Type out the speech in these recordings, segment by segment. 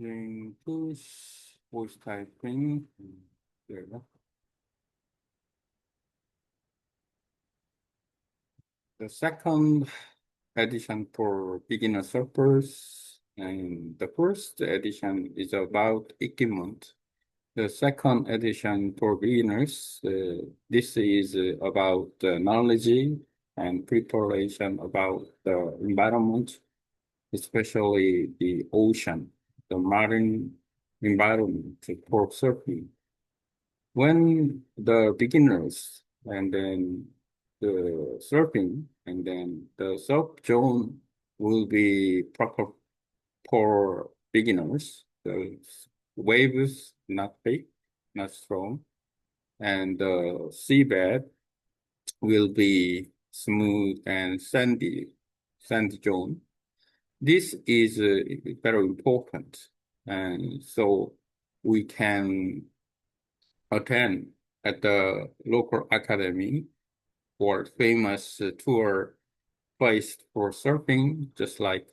Then push, voice typing. There you go. The second edition for beginner surfers, and the first edition is about equipment. The second edition for beginners, this is about knowledge and preparation about the environment, especially the ocean, the marine environment for surfing. When the beginners and then the surfing and then the surf zone will be proper for beginners. The waves not big, not strong, and the seabed will be smooth and sandy zone. This is very important, and so we can attend at the local academy or famous tour place for surfing, just like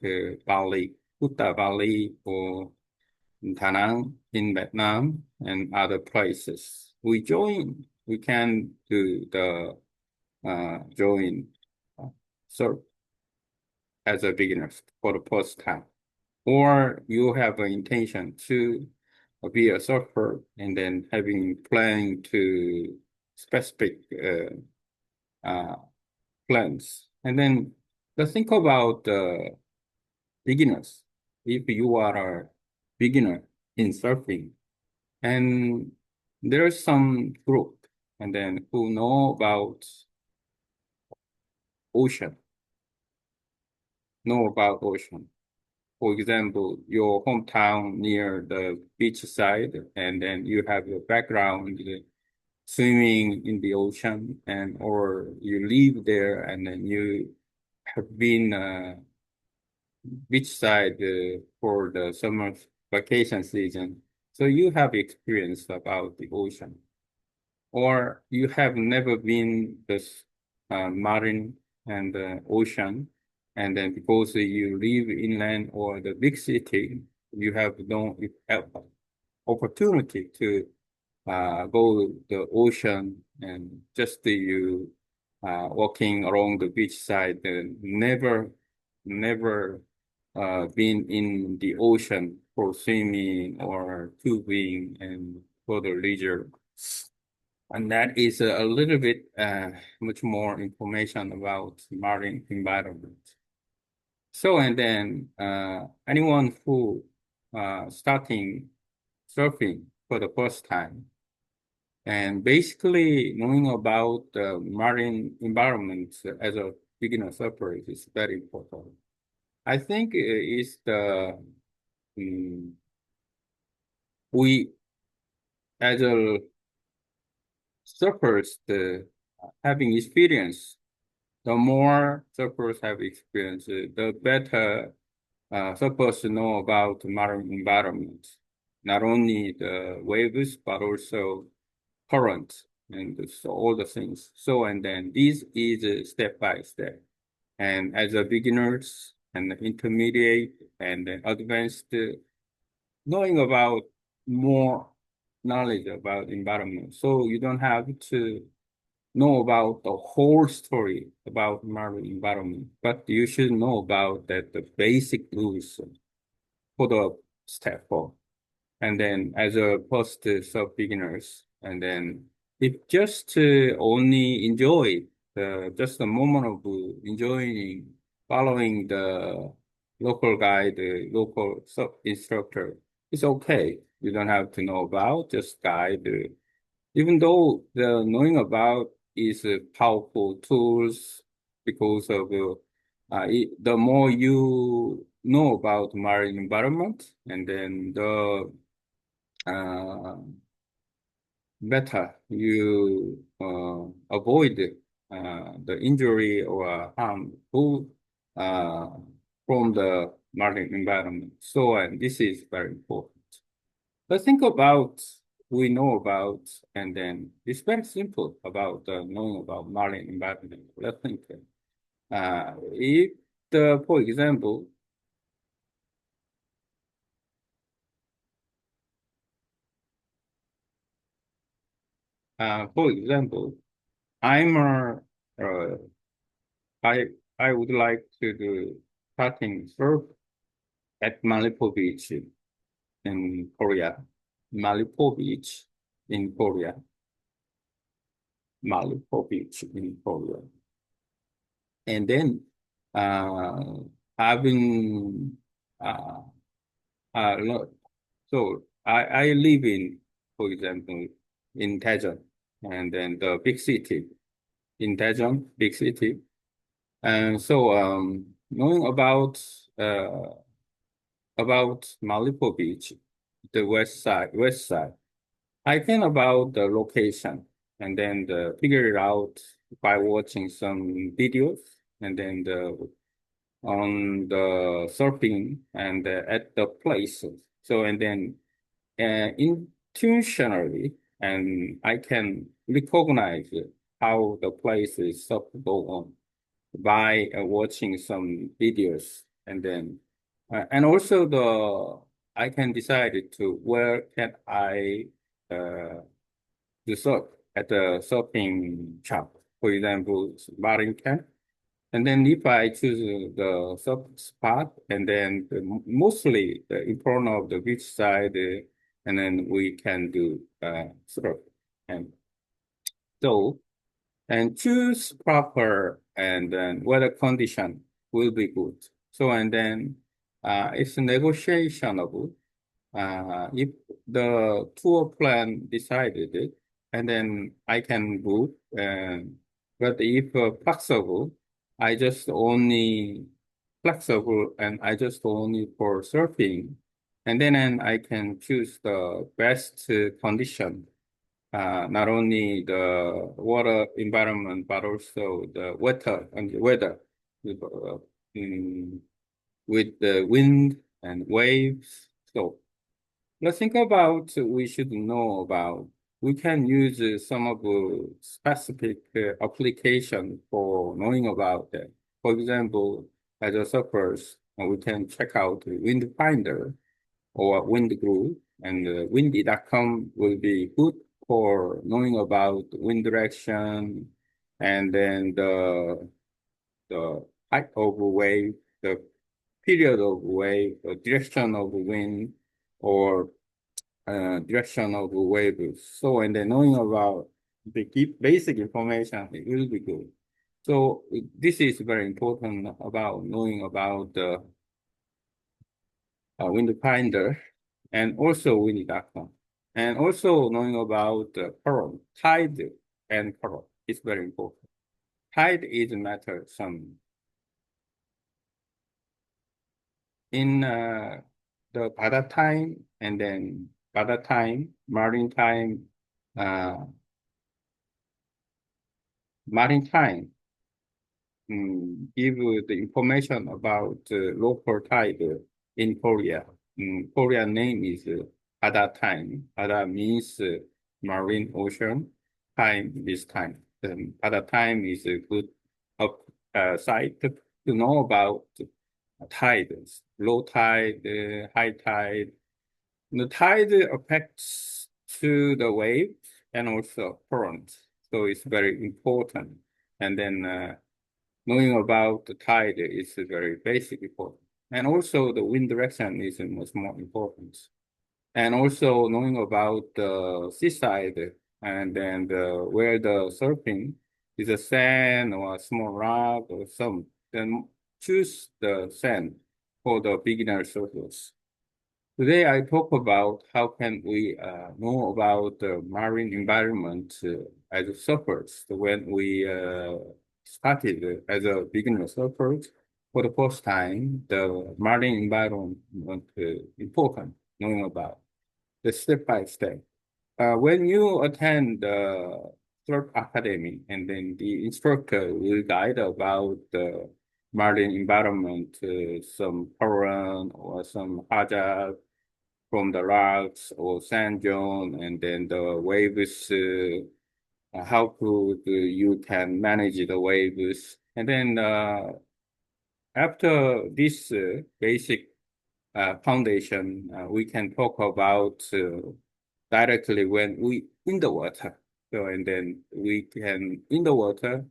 Bali, Kuta Bali, or Da Nang in Vietnam and other places. We can do the join uh, surf as a beginner for the first time. Or you have an intention to be a surfer and then having plan to specific uh, plans. And then let's think about beginners. If you are a beginner in surfing, and there's some group and then who know about ocean, know about ocean. For example, your hometown near the beach side, and then you have your background swimming in the ocean, and or you live there, and then you have been beachside for the summer vacation season. So you have experience about the ocean, or you have never been this marine and ocean, and then because you live inland or the big city, you have no opportunity to go the ocean and just you walking along the beach side, never been in the ocean for swimming or tubing and for the leisure. And that is a little bit much more information about marine environment. So, and then anyone who starting surfing for the first time and basically knowing about the marine environment as a beginner surfer is very important. I think it's um, we as a surfers having experience. The more surfers have experience, the better surfers know about marine environment, not only the waves but also current and so all the things. So and then this is step by step. And as a beginners and intermediate and advanced, knowing about more knowledge about environment. So you don't have to know about the whole story about marine environment, but you should know about that the basic rules for the step four. And then as a first sub beginners, and then if just only enjoy just the moment of enjoying following the local guide, the local sub instructor, it's okay. You don't have to know about just guide. Even though the knowing about is powerful tools because of the more you know about marine environment, and then the uh, better you avoid the injury or harm uh, from the marine environment. So, and this is very important. But think about we know about, and then it's very simple about knowing about marine environment. Let's think. If for example, For example, I'm uh, I I would like to do cutting surf at Malipo Beach in Korea. Malipo Beach in Korea. Malipo Beach in Korea. And then uh, having uh, lot. So I live in, for example, in Daejeon, and then the big city in Daejeon, big city. And so knowing about Malibu Beach, the west side, I think about the location and then figure it out by watching some videos and then on the surfing and at the places. So and then intuitionally, and I can recognize how the place is supposed to go on by watching some videos, and then and also the I can decide to where can I uh, do surf at the surfing shop, for example, Marine Camp. And then if I choose the surf spot, and then mostly in front of the beach side, and then we can do surf. And so, and choose proper and then weather condition will be good. So, and then it's negotiable. If the tour plan decided it, and then I can book. But if flexible, I just only flexible and I just only for surfing. And then and I can choose the best condition, not only the water environment, but also the weather and the weather in, with the wind and waves. So let's think about we should know about. We can use some of the specific application for knowing about that. For example, as a surfers, we can check out the wind finder or wind group, and windy.com will be good for knowing about wind direction and then the height of wave, the period of wave, the direction of wind, or direction of waves. So, and then knowing about the basic information, it will be good. So this is very important about knowing about the wind finder and also windy.com. And also knowing about the current, tide and current is very important. Tide is a matter some in the Bada time and then Bada time, uh, marine time give the information about local tide in Korea. Korea name is Hada time. Hada means marine ocean. Time is time. Hada time is a good site to know about tides, low tide, high tide. The tide affects to the wave and also current, so it's very important. And then knowing about the tide is very basic important. And also the wind direction is much more important. And also knowing about the seaside and then where the surfing is a sand or a small rock or some, then choose the sand for the beginner surfers. Today I talk about how can we know about the marine environment as surfers. So when we started as a beginner surfer for the first time, the marine environment important knowing about the step by step. When you attend the surf academy, and then the instructor will guide about the marine environment, some current or some hazard from the rocks or sand dune, and then the waves, how could you can manage the waves. And then after this basic foundation, we can talk about directly when we in the water. So, and then we can, in the water,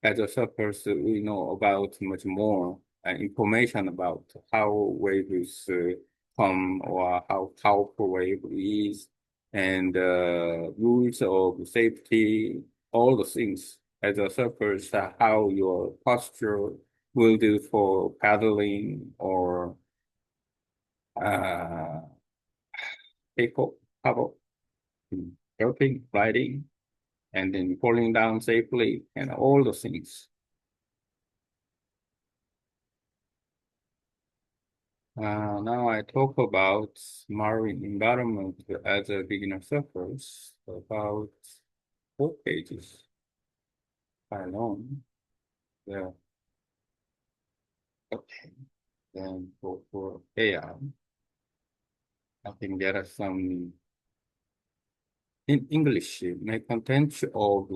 as a surfers, we know about much more information about how waves come or how powerful wave is and rules of safety, all the things as a surfers, how your posture will do for paddling or uh, take up, paddle, surfing, riding, and then falling down safely and all the things. Now I talk about marine environment as a beginner surfers, about 4 pages I long. Yeah, okay. Then for AI, I can get some in English, my content of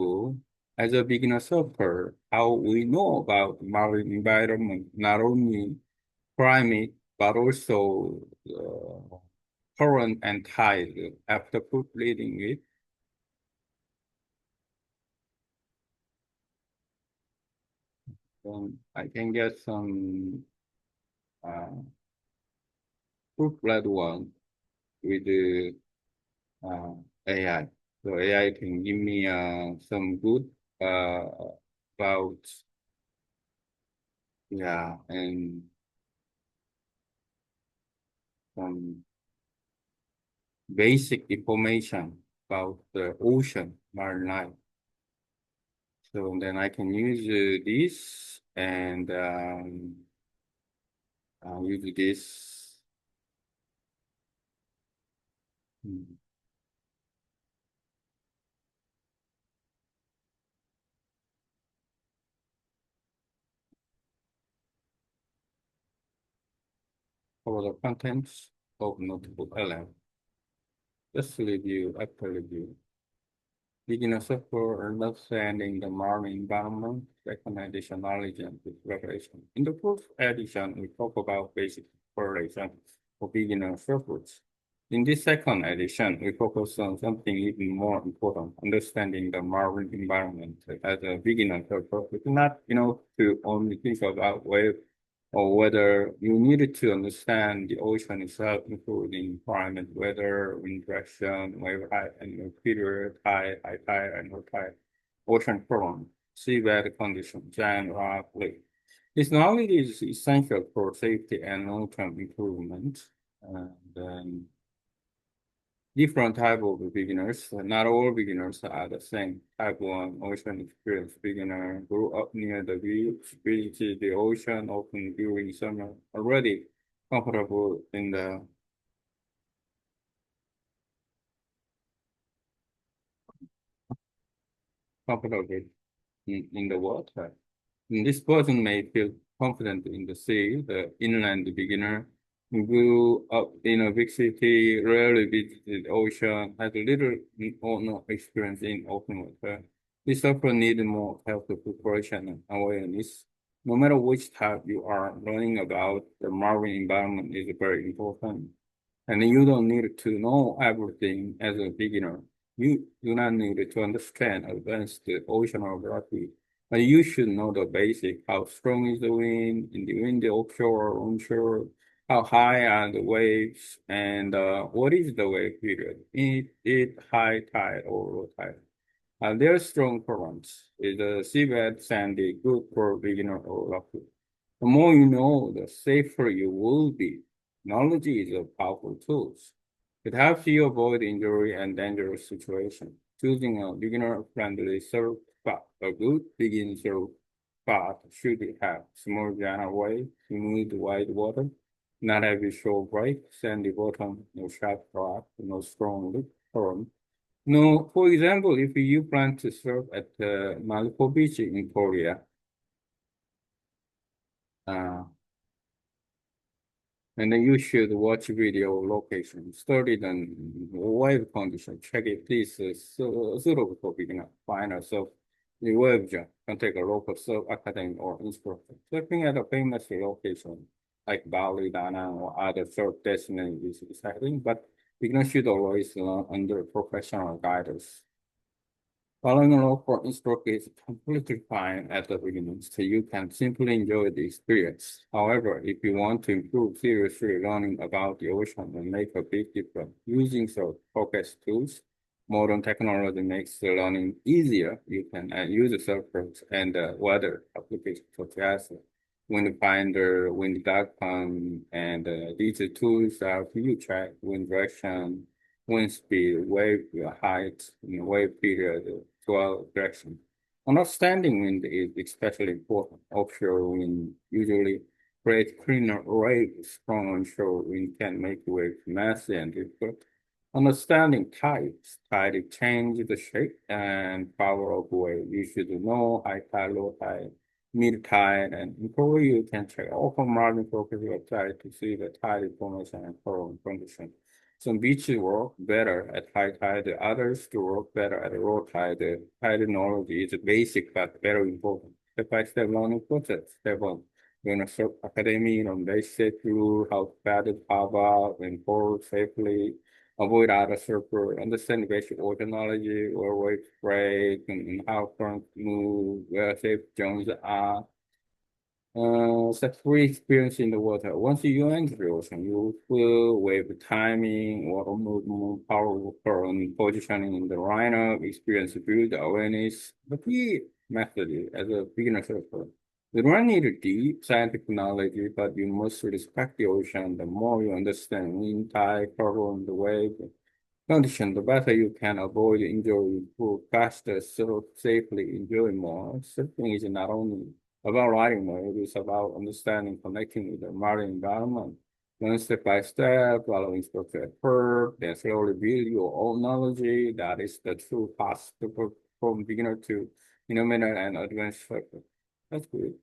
as a beginner surfer, how we know about marine environment, not only climate, but also current and tide after proof reading it. I can get some proof-read one with the uh, AI. So AI can give me some good uh, about yeah and some basic information about the ocean marine life. So then I can use this and use this mm, for the contents of notebook 11. Just review after review. Beginners for understanding the marine environment, second edition knowledge and preparation. In the first edition, we talk about basic preparation for beginner surfers. In this second edition, we focus on something even more important, understanding the marine environment as a beginner surfer. It's not, to only think about wave or whether you needed to understand the ocean itself, including climate, weather, wind direction, wave height, and period, high tide, and low tide, ocean current, seabed conditions, and rock lake. This knowledge is essential for safety and long-term improvement. And different type of beginners. Not all beginners are the same. Type 1 ocean experience beginner grew up near the beach, visited the ocean often during summer, already comfortable in the comfortable in the water. And this person may feel confident in the sea. The inland beginner who grew up in a big city, rarely visited ocean, has little or no experience in open water. This often need more health preparation and awareness. No matter which type you are, learning about the marine environment is very important. And you don't need to know everything as a beginner. You do not need to understand advanced oceanography, but you should know the basic. How strong is the wind in the wind, offshore or onshore? How high are the waves? And what is the wave period? Is it high tide or low tide? Their strong currents is a seabed sandy, good for beginner or lucky. The more you know, the safer you will be. Knowledge is a powerful tool. It helps you avoid injury and dangerous situations. Choosing a beginner-friendly surf spot. A good beginner surf spot should have small piano wave, smooth wide water, not heavy shore break, sandy bottom, no sharp rock, no strong lip current. No, for example, if you plan to surf at Malibu Beach in Korea, uh, and then you should watch video location, study the wave condition, check if this is suitable for beginner, final surf. The wave jump can take a local surf academy or instructor. Surfing at a famous location like Bali, Da Nang, or other surf destinations is exciting, but beginners should always learn under professional guidance. Following along for instructor is completely fine at the beginning, so you can simply enjoy the experience. However, if you want to improve seriously learning about the ocean and make a big difference using the focus tools, modern technology makes the learning easier. You can use the surface and weather applications such as wind finder, wind DAGCOM, and these tools are you track wind direction, wind speed, wave height, wave period, swell direction. Understanding wind is especially important. Offshore wind usually create cleaner waves from onshore wind can make waves messy and difficult. Understanding tides, tide change the shape and power of wave. You should know high tide, low tide, mid tide, and in Korea you can check open margin focus website to see the tide information and current condition. Some beaches work better at high tide, others to work better at low tide. Tide knowledge is basic but very important. Step-by-step learning process. Step one, you're in a surf academy, basic rule, how to paddle, harbor, and board safely, avoid other surfer, understand basic oceanology, where waves break, and how currents move, where safe zones are. Step three, experience in the water. Once you enter the ocean, you feel wave timing, water movement, power current, positioning in the liner, experience build awareness. The key method is, as a beginner surfer. You don't need deep scientific knowledge, but you must respect the ocean. The more you understand wind, tide, current, the wave, condition, the better you can avoid injury, improve faster, so safely enjoy more. Surfing is not only about riding more, it is about understanding, connecting with the marine environment. Learn step by step, following instructor at first, then slowly build your own knowledge. That is the true path to from beginner to intermediate and advanced surfer. That's good.